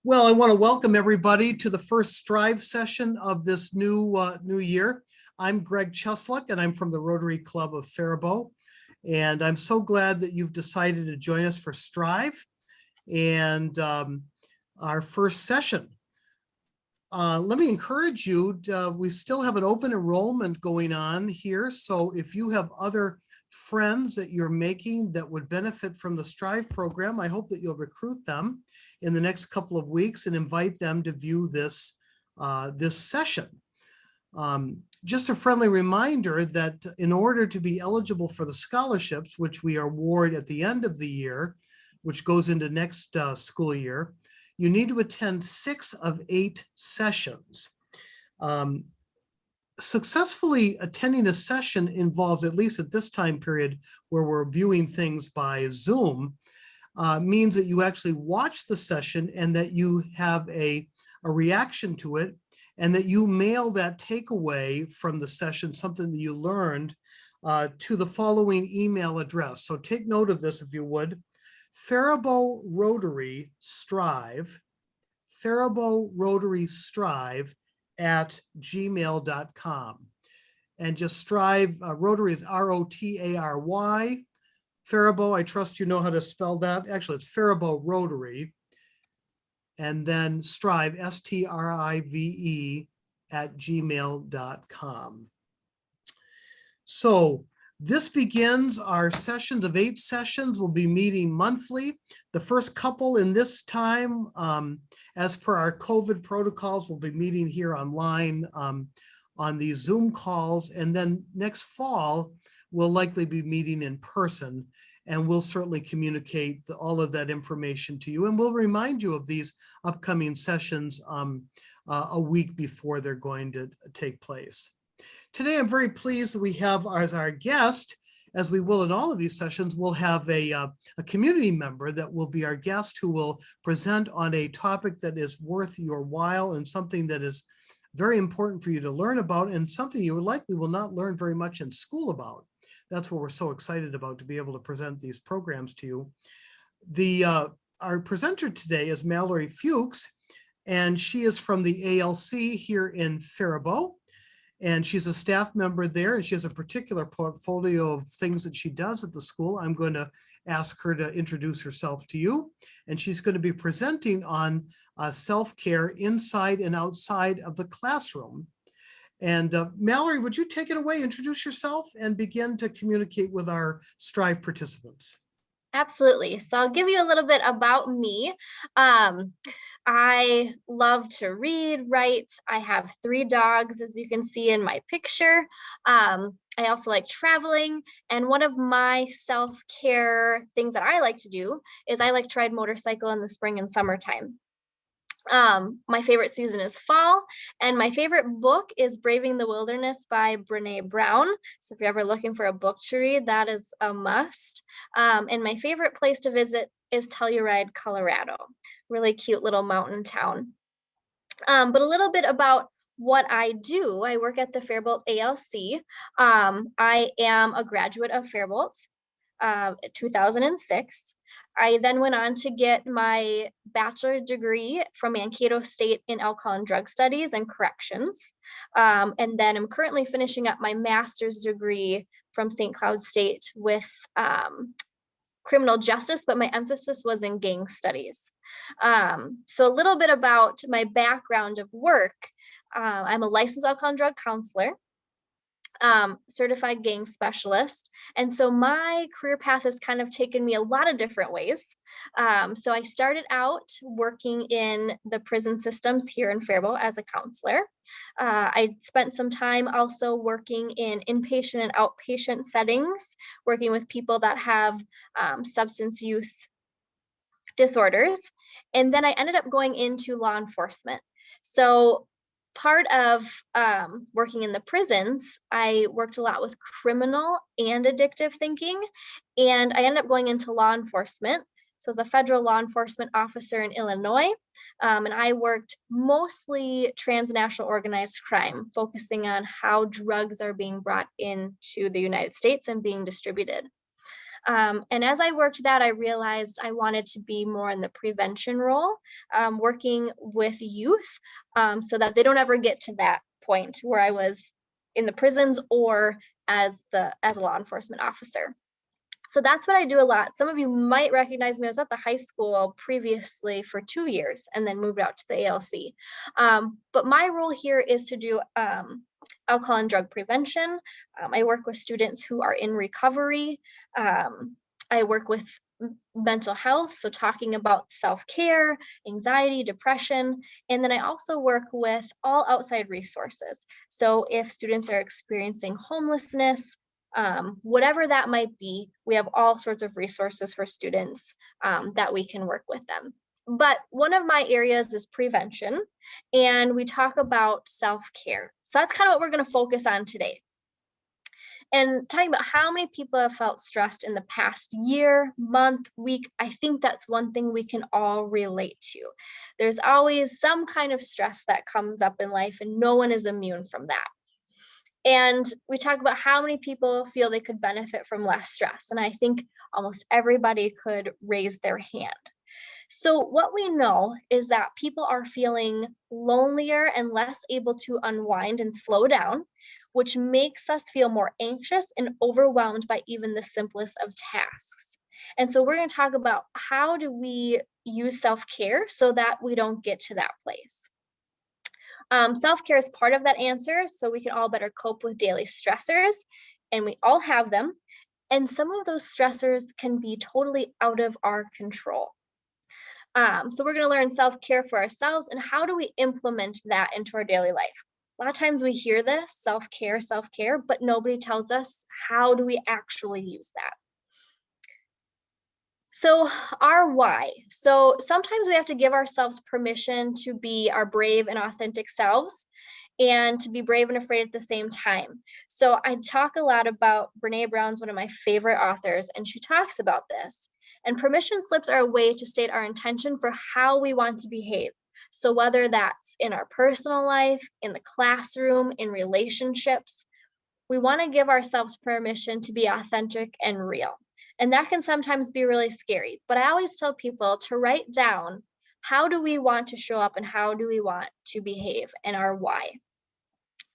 Well, I want to welcome everybody to the first Strive session of this new year. I'm Greg Chesluck, and I'm from the Rotary Club of Faribault. And I'm so glad that you've decided to join us for Strive and our first session. Let me encourage you, we still have an open enrollment going on here. So if you have other friends that you're making that would benefit from the Strive program, I hope that you'll recruit them in the next couple of weeks and invite them to view this session. Just a friendly reminder that in order to be eligible for the scholarships, which we award at the end of the year, which goes into next school year, you need to attend 6 of 8 sessions. Successfully attending a session involves, at least at this time period where we're viewing things by Zoom, means that you actually watch the session and that you have a reaction to it, and that you mail that takeaway from the session, something that you learned, to the following email address. So take note of this if you would. Faribault Rotary Strive, Faribault Rotary Strive @gmail.com. And just Strive, Rotary is R-O-T-A-R-Y. Faribault, I trust you know how to spell that. Actually, it's Faribault Rotary. And then Strive, S-T-R-I-V-E @gmail.com. So this begins our sessions of 8 sessions. We'll be meeting monthly. The first couple in this time, as per our COVID protocols, we'll be meeting here online on these Zoom calls. And then next fall, we'll likely be meeting in person. And we'll certainly communicate all of that information to you. And we'll remind you of these upcoming sessions a week before they're going to take place. Today, I'm very pleased that we have as our guest, as we will in all of these sessions, we'll have a community member that will be our guest who will present on a topic that is worth your while and something that is very important for you to learn about and something you likely will not learn very much in school about. That's what we're so excited about, to be able to present these programs to you. Our presenter today is Mallory Fuchs, and she is from the ALC here in Faribault. And she's a staff member there, and she has a particular portfolio of things that she does at the school. I'm going to ask her to introduce herself to you. And she's going to be presenting on self-care inside and outside of the classroom. And Mallory, would you take it away, introduce yourself, and begin to communicate with our Strive participants? Absolutely. So I'll give you a little bit about me. I love to read, write. I have 3 dogs, as you can see in my picture. I also like traveling. And one of my self-care things that I like to do is I like to ride motorcycle in the spring and summertime. My favorite season is fall, and my favorite book is Braving the Wilderness by Brené Brown. So if you're ever looking for a book to read, that is a must. And my favorite place to visit is Telluride, Colorado. Really cute little mountain town. But a little bit about what I do. I work at the Faribault ALC. I am a graduate of Faribault, 2006. I then went on to get my bachelor degree from Mankato State in Alcohol and Drug Studies and Corrections. And then I'm currently finishing up my master's degree from St. Cloud State with criminal justice, but my emphasis was in gang studies. So a little bit about my background of work. I'm a licensed alcohol and drug counselor, certified gang specialist. And so my career path has kind of taken me a lot of different ways. So I started out working in the prison systems here in Faribault as a counselor. I spent some time also working in inpatient and outpatient settings, working with people that have substance use disorders. And then I ended up going into law enforcement. So part of working in the prisons, I worked a lot with criminal and addictive thinking, and I ended up going into law enforcement. So as a federal law enforcement officer in Illinois, and I worked mostly transnational organized crime, focusing on how drugs are being brought into the United States and being distributed. And as I worked that, I realized I wanted to be more in the prevention role, working with youth, so that they don't ever get to that point where I was in the prisons or as a law enforcement officer. So that's what I do a lot. Some of you might recognize me. I was at the high school previously for 2 years and then moved out to the ALC. But my role here is to do alcohol and drug prevention. I work with students who are in recovery. I work with mental health, so talking about self-care, anxiety, depression, and then I also work with all outside resources. So if students are experiencing homelessness, whatever that might be, we have all sorts of resources for students that we can work with them. But one of my areas is prevention, and we talk about self-care. So that's kind of what we're going to focus on today. And talking about how many people have felt stressed in the past year, month, week, I think that's one thing we can all relate to. There's always some kind of stress that comes up in life, and no one is immune from that. And we talk about how many people feel they could benefit from less stress. And I think almost everybody could raise their hand. So, what we know is that people are feeling lonelier and less able to unwind and slow down, which makes us feel more anxious and overwhelmed by even the simplest of tasks. And so, we're going to talk about how do we use self care so that we don't get to that place. Self care is part of that answer, so we can all better cope with daily stressors, and we all have them. And some of those stressors can be totally out of our control. So we're going to learn self care for ourselves and how do we implement that into our daily life. A lot of times we hear this self care, but nobody tells us how do we actually use that. So, our why. So, sometimes we have to give ourselves permission to be our brave and authentic selves and to be brave and afraid at the same time. So, I talk a lot about Brene Brown's one of my favorite authors, and she talks about this. And permission slips are a way to state our intention for how we want to behave. So, whether that's in our personal life, in the classroom, in relationships, we want to give ourselves permission to be authentic and real. And that can sometimes be really scary. But I always tell people to write down how do we want to show up and how do we want to behave and our why.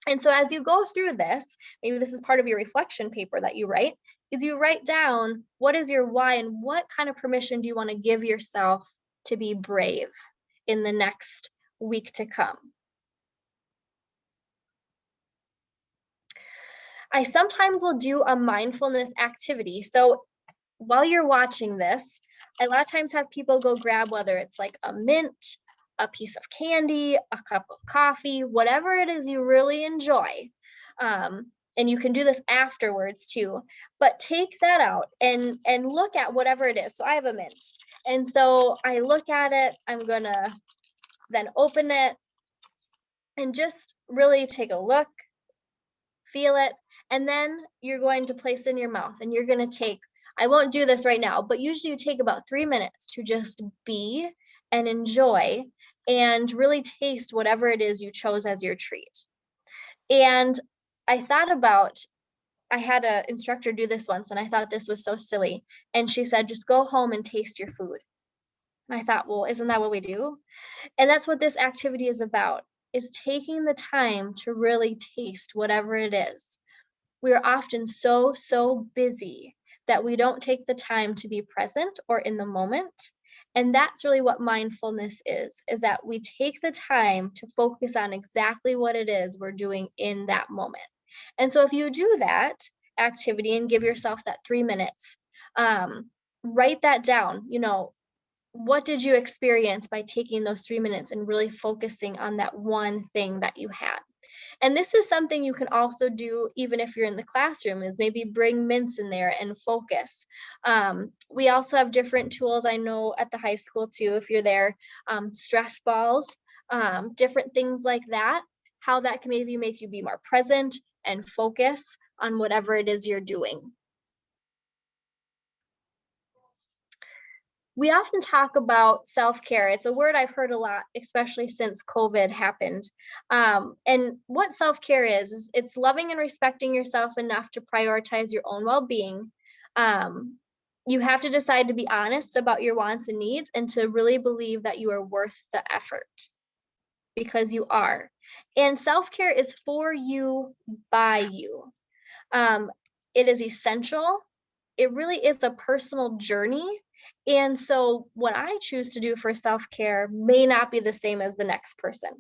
And so as you go through this, maybe this is part of your reflection paper that you write, is you write down what is your why and what kind of permission do you want to give yourself to be brave in the next week to come. I sometimes will do a mindfulness activity. So while you're watching this, I a lot of times have people go grab whether it's like a mint, a piece of candy, a cup of coffee, whatever it is you really enjoy. And you can do this afterwards too. But take that out and look at whatever it is. So I have a mint. And so I look at it, I'm gonna then open it and just really take a look, feel it, and then you're going to place it in your mouth and you're going to take, I won't do this right now, but usually you take about 3 minutes to just be and enjoy and really taste whatever it is you chose as your treat. And I thought about, I had an instructor do this once and I thought this was so silly. And she said, just go home and taste your food. And I thought, well, isn't that what we do? And that's what this activity is about, is taking the time to really taste whatever it is. We are often so busy that we don't take the time to be present or in the moment. And that's really what mindfulness is that we take the time to focus on exactly what it is we're doing in that moment. And so if you do that activity and give yourself that 3 minutes, write that down. What did you experience by taking those 3 minutes and really focusing on that one thing that you had? And this is something you can also do even if you're in the classroom, is maybe bring mints in there and focus. We also have different tools, I know at the high school too, if you're there, stress balls, different things like that, how that can maybe make you be more present and focus on whatever it is you're doing. We often talk about self-care. It's a word I've heard a lot, especially since COVID happened. And what self-care is it's loving and respecting yourself enough to prioritize your own well-being, You have to decide to be honest about your wants and needs and to really believe that you are worth the effort, because you are. And self-care is for you, by you. Um, it is essential. It really is a personal journey. And so what I choose to do for self-care may not be the same as the next person.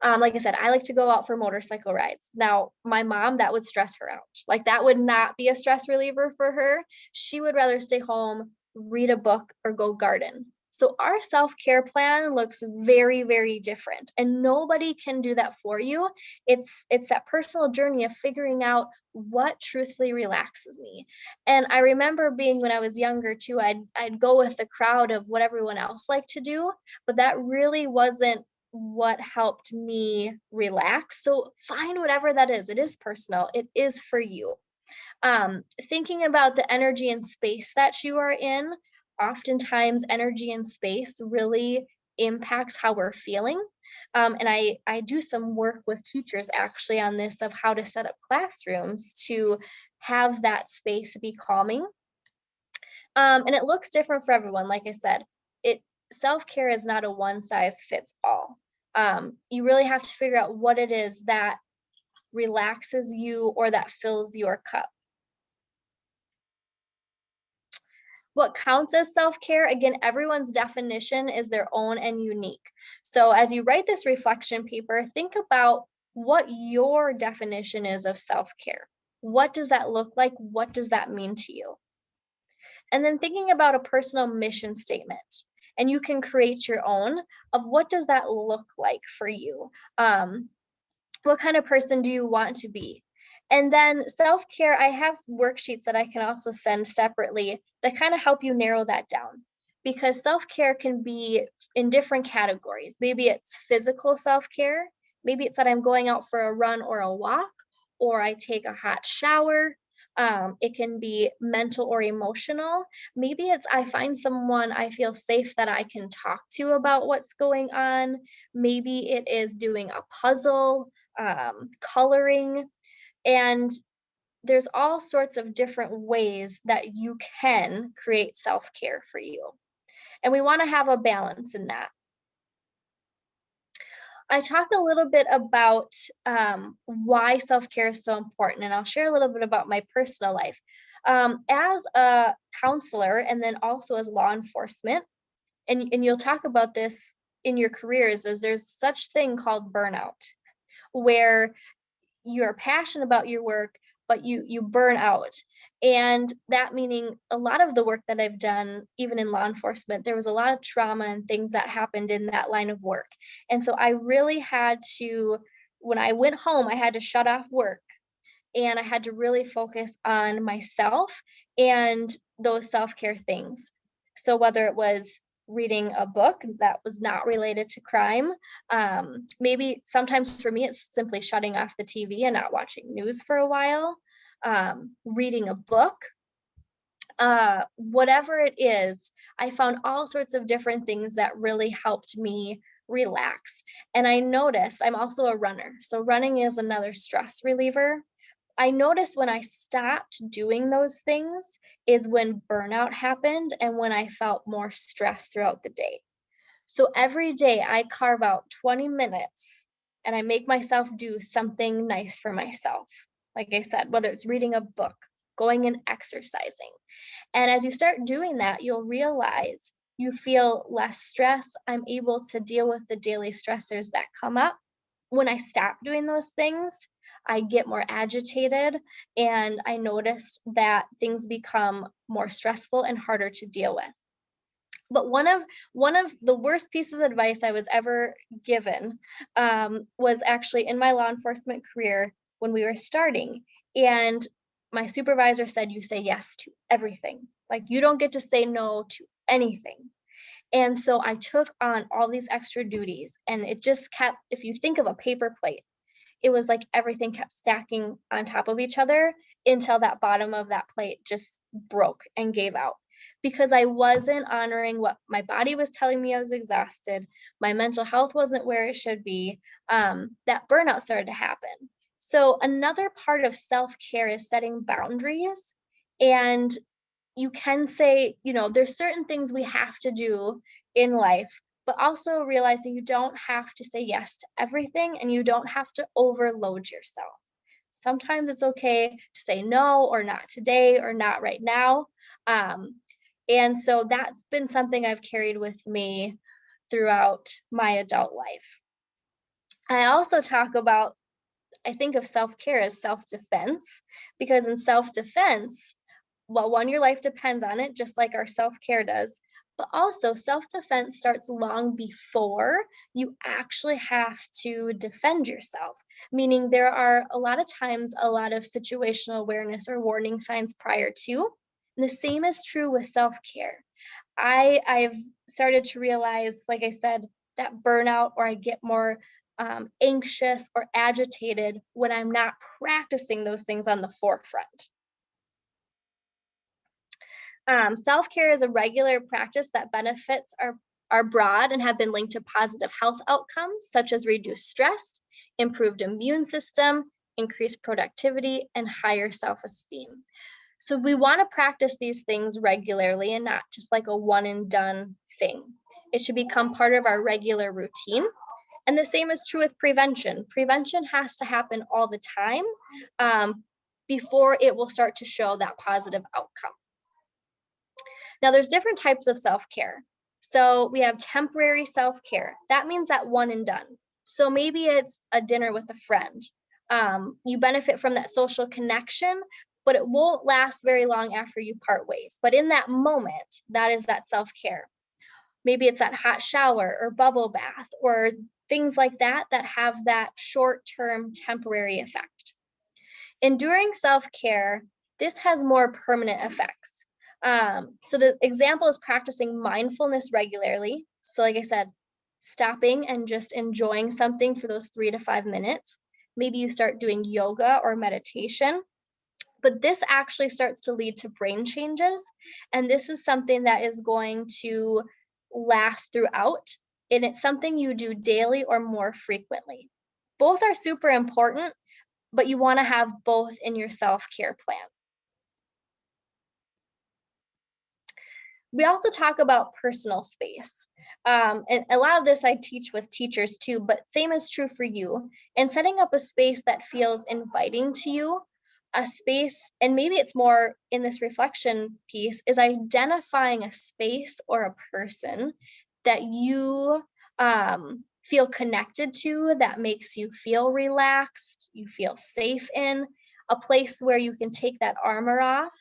Like I said, I like to go out for motorcycle rides. Now, my mom, that would stress her out. Like that would not be a stress reliever for her. She would rather stay home, read a book, or go garden. So our self-care plan looks very, very different, and nobody can do that for you. It's that personal journey of figuring out what truthfully relaxes me. And I remember being when I was younger too, I'd go with the crowd of what everyone else liked to do, but that really wasn't what helped me relax. So find whatever that is. It is personal. It is for you. Thinking about the energy and space that you are in, oftentimes energy and space really impacts how we're feeling. And I do some work with teachers actually on this of how to set up classrooms to have that space be calming. And it looks different for everyone. Like I said, it self-care is not a one size fits all. You really have to figure out what it is that relaxes you or that fills your cup. What counts as self-care, again, everyone's definition is their own and unique. So as you write this reflection paper, think about what your definition is of self-care. What does that look like? What does that mean to you? And then thinking about a personal mission statement. And you can create your own of what does that look like for you? What kind of person do you want to be? And then self-care, I have worksheets that I can also send separately that kind of help you narrow that down. Because self-care can be in different categories. Maybe it's physical self-care, maybe it's that I'm going out for a run or a walk, or I take a hot shower. It can be mental or emotional. Maybe it's I find someone I feel safe that I can talk to about what's going on. Maybe it is doing a puzzle, coloring, and there's all sorts of different ways that you can create self care for you. And we want to have a balance in that. I talked a little bit about why self care is so important, and I'll share a little bit about my personal life. As a counselor and then also as law enforcement, and you'll talk about this in your careers, is there's such thing called burnout, where you're passionate about your work, but you burn out. And that meaning a lot of the work that I've done, even in law enforcement, there was a lot of trauma and things that happened in that line of work. And so I really had to, when I went home, I had to shut off work and I had to really focus on myself and those self-care things. So whether it was reading a book that was not related to crime, maybe sometimes for me it's simply shutting off the TV and not watching news for a while, reading a book, whatever it is, I found all sorts of different things that really helped me relax. And I noticed I'm also a runner. So running is another stress reliever. I noticed when I stopped doing those things is when burnout happened and when I felt more stress throughout the day. So every day I carve out 20 minutes and I make myself do something nice for myself. Like I said, whether it's reading a book, going and exercising. And as you start doing that, you'll realize you feel less stress. I'm able to deal with the daily stressors that come up. When I stop doing those things, I get more agitated and I noticed that things become more stressful and harder to deal with. But one of the worst pieces of advice I was ever given was actually in my law enforcement career when we were starting. And my supervisor said, "You say yes to everything. Like you don't get to say no to anything." And so I took on all these extra duties, and it just kept, if you think of a paper plate, it was like everything kept stacking on top of each other until that bottom of that plate just broke and gave out because I wasn't honoring what my body was telling me. I was exhausted. My mental health wasn't where it should be. That burnout started to happen. So, another part of self care is setting boundaries. And you can say, there's certain things we have to do in life, but also realize that you don't have to say yes to everything and you don't have to overload yourself. Sometimes it's okay to say no, or not today, or not right now. Um, and so that's been something I've carried with me throughout my adult life. I also talk about, I think of self care as self defense, because in self defense, well, one, your life depends on it, just like our self care does. But also, self defense starts long before you actually have to defend yourself, meaning there are a lot of times a lot of situational awareness or warning signs prior to. And the same is true with self care. I've started to realize, like I said, that burnout, or I get more anxious or agitated when I'm not practicing those things on the forefront. Self care is a regular practice that benefits are broad and have been linked to positive health outcomes such as reduced stress, improved immune system, increased productivity, and higher self esteem. So we want to practice these things regularly and not just like a one and done thing. It should become part of our regular routine. And the same is true with prevention. Prevention has to happen all the time um, before it will start to show that positive outcome. Now, there's different types of self care. So we have temporary self care. That means that one and done. So maybe it's a dinner with a friend. You benefit from that social connection, but it won't last very long after you part ways. But in that moment, that is that self care. Maybe it's that hot shower or bubble bath or things like that that have that short term temporary effect. Enduring self care, this has more permanent effects. So the example is practicing mindfulness regularly. So, like I said, stopping and just enjoying something for those 3 to 5 minutes. Maybe you start doing yoga or meditation, but this actually starts to lead to brain changes. And this is something that is going to last throughout. And it's something you do daily or more frequently. Both are super important, but you want to have both in your self care plan. We also talk about personal space. And a lot of this I teach with teachers too, but same is true for you. And setting up a space that feels inviting to you, a space, and maybe it's more in this reflection piece, is identifying a space or a person that you feel connected to, that makes you feel relaxed, you feel safe in, a place where you can take that armor off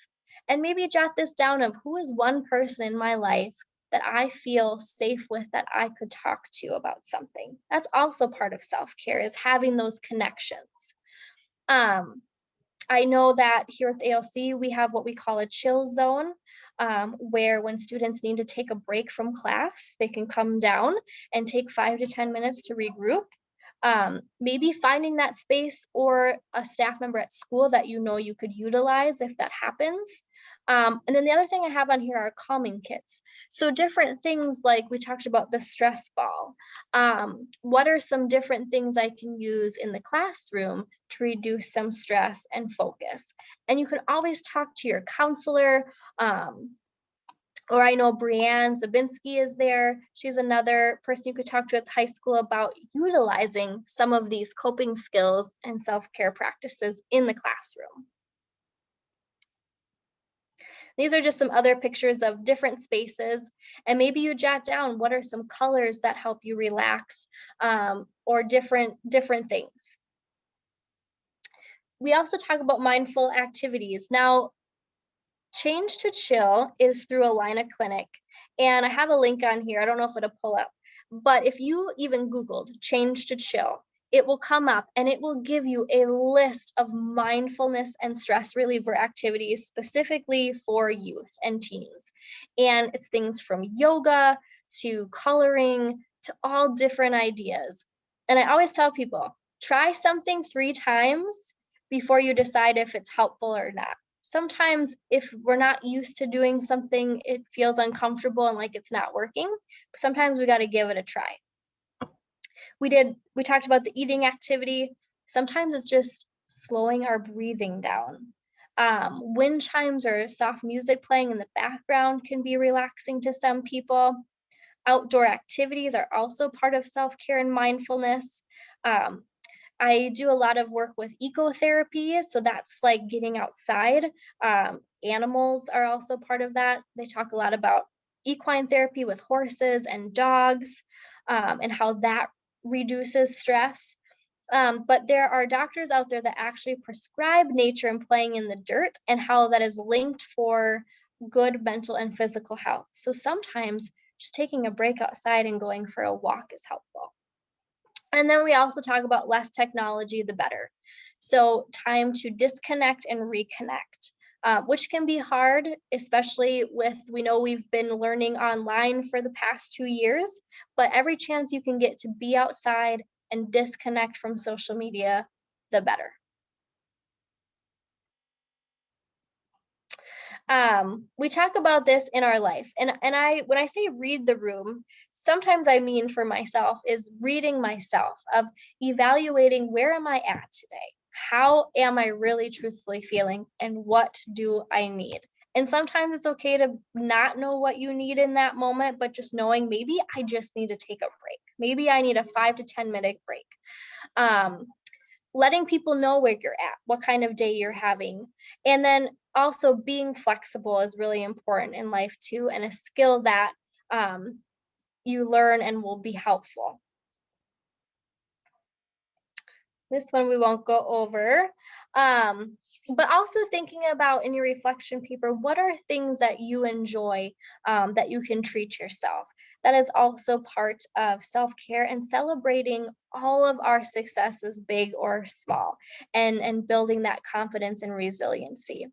and maybe jot this down of who is one person in my life that I feel safe with, that I could talk to about something. That's also part of self-care, is having those connections. Um, I know that here at the ALC, we have what we call a chill zone, where when students need to take a break from class, they can come down and take 5 to 10 minutes to regroup. Maybe finding that space or a staff member at school that you could utilize if that happens. And then the other thing I have on here are calming kits. So different things like we talked about the stress ball. What are some different things I can use in the classroom to reduce some stress and focus? And you can always talk to your counselor. Or I know Brianne Zabinski is there. She's another person you could talk to at the high school about utilizing some of these coping skills and self-care practices in the classroom. These are just some other pictures of different spaces, and maybe you jot down what are some colors that help you relax, or different things. We also talk about mindful activities. Now, Change to Chill is through Alina Clinic, and I have a link on here. I don't know if it'll pull up, but if you even Googled Change to Chill, it will come up and it will give you a list of mindfulness and stress reliever activities specifically for youth and teens. And it's things from yoga to coloring to all different ideas. And I always tell people, try something 3 times before you decide if it's helpful or not. Sometimes if we're not used to doing something, it feels uncomfortable and like it's not working. But sometimes we got to give it a try. We talked about the eating activity. Sometimes it's just slowing our breathing down. Wind chimes or soft music playing in the background can be relaxing to some people. Outdoor activities are also part of self-care and mindfulness. Um, I do a lot of work with ecotherapy, so that's like getting outside. Animals are also part of that. They talk a lot about equine therapy with horses and dogs, and how that reduces stress. But there are doctors out there that actually prescribe nature and playing in the dirt and how that is linked for good mental and physical health. So sometimes just taking a break outside and going for a walk is helpful. And then we also talk about less technology, the better. So, time to disconnect and reconnect, which can be hard, especially with, we know we've been learning online for the past 2 years, but every chance you can get to be outside and disconnect from social media, the better. We talk about this in our life, and I when I say read the room, sometimes I mean for myself is reading myself, of evaluating where am I at today, how am I really truthfully feeling, and what do I need. And sometimes it's okay to not know what you need in that moment, but just knowing maybe I just need to take a break, maybe I need a 5 to 10 minute break. um, Letting people know where you're at, what kind of day you're having. And then also being flexible is really important in life too, and a skill that um, you learn and will be helpful. This one we won't go over. Um, but also thinking about in your reflection paper, what are things that you enjoy, that you can treat yourself? That is also part of self care and celebrating all of our successes, big or small, and building that confidence and resiliency.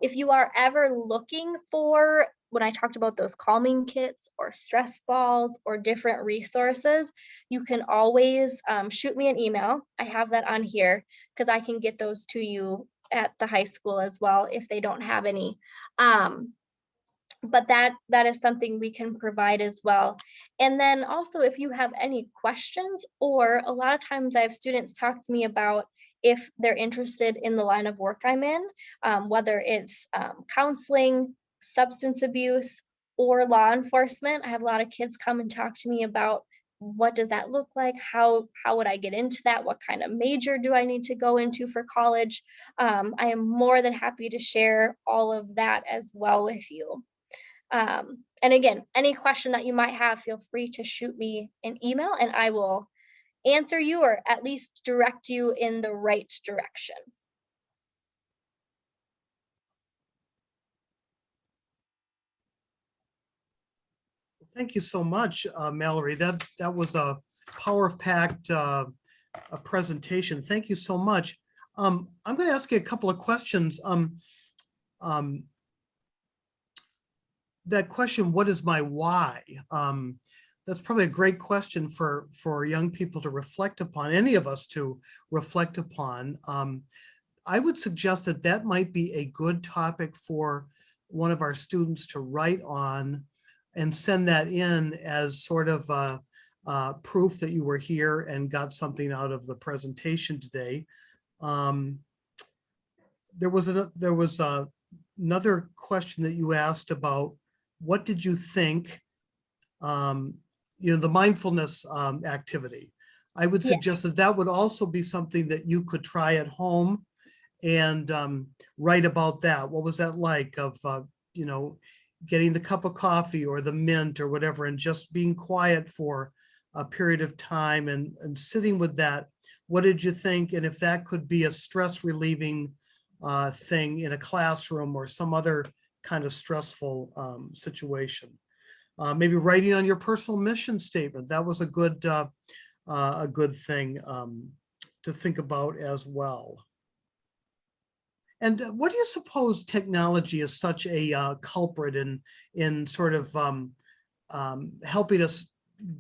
If you are ever looking for, when I talked about those calming kits or stress balls or different resources, you can always shoot me an email. I have that on here because I can get those to you at the high school as well if they don't have any. Um, but that is something we can provide as well. And then also, if you have any questions, or a lot of times I have students talk to me about if they're interested in the line of work I'm in, whether it's counseling, substance abuse, or law enforcement. I have a lot of kids come and talk to me about what does that look like, how would I get into that, what kind of major do I need to go into for college. I am more than happy to share all of that as well with you. And again, any question that you might have, feel free to shoot me an email and I will answer you, or at least direct you in the right direction. Thank you so much, Mallory. That was a power-packed a presentation. Thank you so much. I'm going to ask you a couple of questions. Um, that question, what is my why? That's probably a great question for young people to reflect upon, any of us to reflect upon. I would suggest that that might be a good topic for one of our students to write on and send that in as sort of proof that you were here and got something out of the presentation today. There was another question that you asked about what did you think, the mindfulness activity. I would Yeah. suggest that that would also be something that you could try at home and write about that. What was that like of, getting the cup of coffee or the mint or whatever, and just being quiet for a period of time and sitting with that. What did you think? And if that could be a stress relieving thing in a classroom or some other kind of stressful situation. Maybe writing on your personal mission statement. That was a good thing to think about as well. And what do you suppose technology is such a culprit in sort of helping us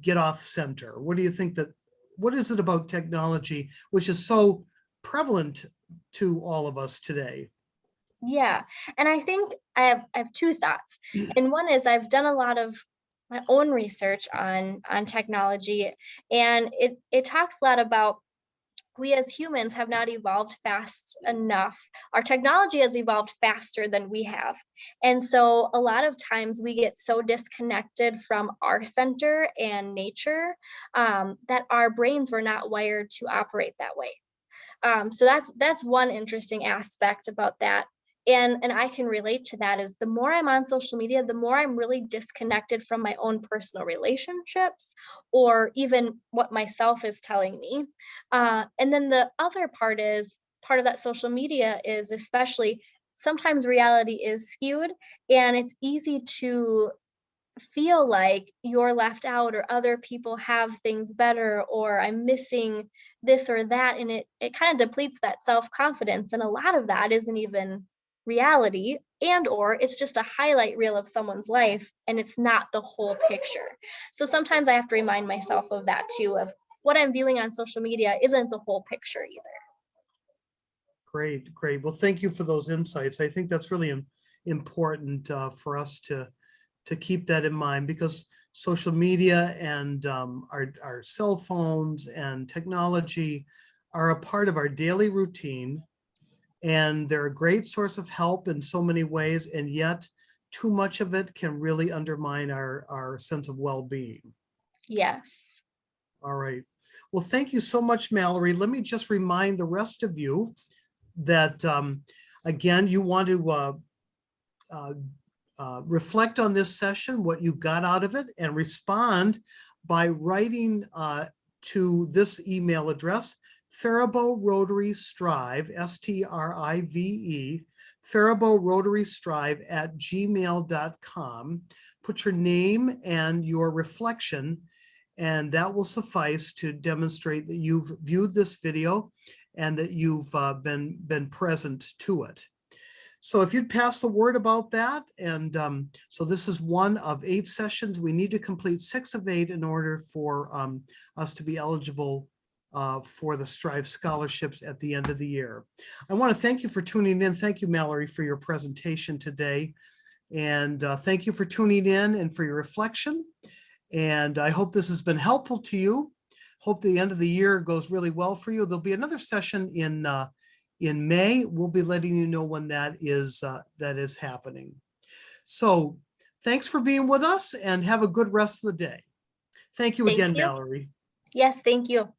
get off center? What do you think what is it about technology which is so prevalent to all of us today? Yeah. And I think I have two thoughts. And one is I've done a lot of my own research on technology, and it talks a lot about we as humans have not evolved fast enough. Our technology has evolved faster than we have. And so a lot of times we get so disconnected from our center and nature, that our brains were not wired to operate that way. So that's one interesting aspect about that. And I can relate to that is the more I'm on social media, the more I'm really disconnected from my own personal relationships or even what myself is telling me. And then the other part is part of that social media is especially sometimes reality is skewed and it's easy to feel like you're left out or other people have things better or I'm missing this or that, and it kind of depletes that self-confidence, and a lot of that isn't even reality, and or it's just a highlight reel of someone's life and it's not the whole picture. So sometimes I have to remind myself of that too, of what I'm viewing on social media isn't the whole picture either. Great, great. Well, thank you for those insights. I think that's really important for us to keep that in mind, because social media and our cell phones and technology are a part of our daily routine, and they're a great source of help in so many ways, and yet too much of it can really undermine our sense of well-being. Yes. All right. Well, thank you so much, Mallory. Let me just remind the rest of you that, again, you want to uh, reflect on this session, what you got out of it, and respond by writing to this email address, Faribault Rotary Strive, STRIVE, Faribault Rotary Strive @gmail.com. Put your name and your reflection, and that will suffice to demonstrate that you've viewed this video and that you've been present to it. So if you'd pass the word about that, and so this is one of 8 sessions. We need to complete 6 of 8 in order for us to be eligible for the Strive scholarships at the end of the year. I want to thank you for tuning in. Thank you, Mallory, for your presentation today. And thank you for tuning in and for your reflection. And I hope this has been helpful to you. Hope the end of the year goes really well for you. There'll be another session in May. We'll be letting you know when that is happening. So thanks for being with us and have a good rest of the day. Thank you Thank again, you. Mallory. Yes, thank you.